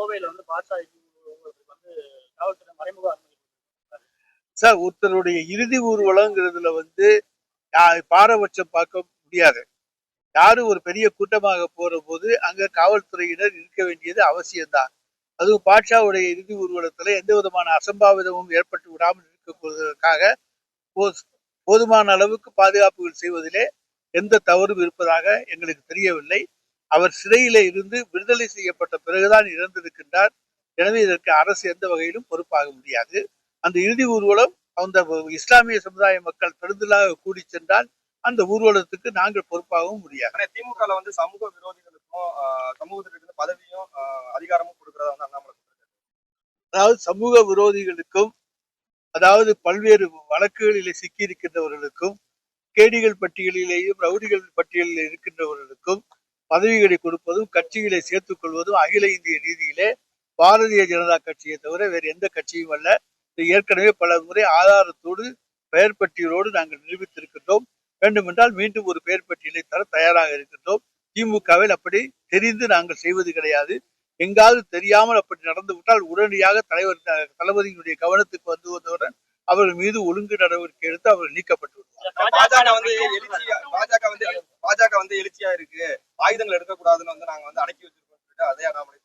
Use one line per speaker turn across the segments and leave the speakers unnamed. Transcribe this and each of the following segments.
கோவையில வந்து பாட்ஷா வந்து காவல்துறை மறைமுக அனுமதி
சார். ஒருத்தருடைய இறுதி ஊர்வலங்கிறதுல வந்து பாரபட்சம் பார்க்க முடியாது. யாரும் ஒரு பெரிய கூட்டமாக போற போது அங்க காவல்துறையினர் இருக்க வேண்டியது அவசியம்தான். அதுவும் பாட்ஷாவுடைய இறுதி ஊர்வலத்துல எந்த விதமான அசம்பாவிதமும் ஏற்பட்டு விடாமல் இருப்பதற்காக போதுமான அளவுக்கு பாதுகாப்புகள் செய்வதிலே எந்த தவறும் இருப்பதாக எங்களுக்கு தெரியவில்லை. அவர் சிறையில இருந்து விடுதலை செய்யப்பட்ட பிறகுதான் இறந்திருக்கின்றார். எனவே இதற்கு அரசு எந்த வகையிலும் பொறுப்பாக முடியாது. அந்த இறுதி ஊர்வலம் அந்த இஸ்லாமிய சமுதாய மக்கள் பெருந்தலாக கூடி சென்றால் அந்த ஊர்வலத்துக்கு நாங்கள் பொறுப்பாகவும் முடியாது.
திமுக வந்து சமூக விரோதிகளுக்கும் சமூகத்திற்கு பதவியும் அதிகாரமும் கொடுக்கறதா வந்து அண்ணாமலை.
அதாவது சமூக விரோதிகளுக்கும், அதாவது பல்வேறு வழக்குகளிலே சிக்கி இருக்கின்றவர்களுக்கும், கேடிகள் பட்டியலிலேயும் ரவுடிகள் பட்டியலில் இருக்கின்றவர்களுக்கும் பதவிகளை கொடுப்பதும் கட்சிகளை சேர்த்துக் கொள்வதும் அகில இந்திய ரீதியிலே பாரதிய ஜனதா கட்சியை தவிர வேறு எந்த கட்சியும் அல்ல. ஏற்கனவே பல முறை ஆதாரத்தோடு பெயர் பட்டியலோடு நாங்கள் நிரூபித்திருக்கின்றோம். வேண்டுமென்றால் மீண்டும் ஒரு பெயர் பட்டியலை தர தயாராக இருக்கின்றோம். திமுகவில் அப்படி தெரிந்து நாங்கள் செய்வது கிடையாது. எங்காவது தெரியாமல் அப்படி நடந்து விட்டால் உடனடியாக தளபதியினுடைய கவனத்துக்கு வந்தவுடன் அவர்கள் மீது ஒழுங்கு நடவடிக்கை எடுத்து அவர்கள் நீக்கப்பட்டு
பாஜக வந்து எழுச்சியா இருக்கு, ஆயுதங்கள் எடுக்கக்கூடாதுன்னு வந்து நாங்க வந்து அடக்கி வச்சிருக்கோம். அதே அண்ணாமலை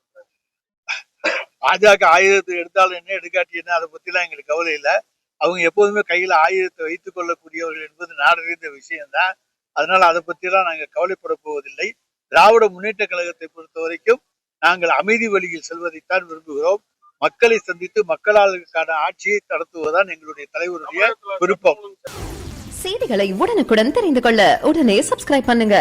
பாஜக ஆயுதத்தை எடுத்தாலும் என்ன எடுக்காட்டி என்ன, அதை பத்தி எல்லாம் எங்களுக்கு கவலை இல்லை. அவங்க எப்போதுமே கையில ஆயுதத்தை வைத்துக் கொள்ளக்கூடியவர்கள் என்பது நாடறிந்த விஷயம்தான். அதனால அதை பத்தி எல்லாம் நாங்கள் கவலைப்பட போவதில்லை. திராவிட முன்னேற்ற கழகத்தை பொறுத்த வரைக்கும் நாங்கள் அமைதி வழியில் செல்வதைத்தான் விரும்புகிறோம். மக்களை சந்தித்து மக்களாளுக்கான ஆட்சியை நடத்துவதுதான் எங்களுடைய தலைவருடைய விருப்பம்.
செய்திகளை உடனுக்குடன் தெரிந்து கொள்ள உடனே சப்ஸ்கிரைப் பண்ணுங்க.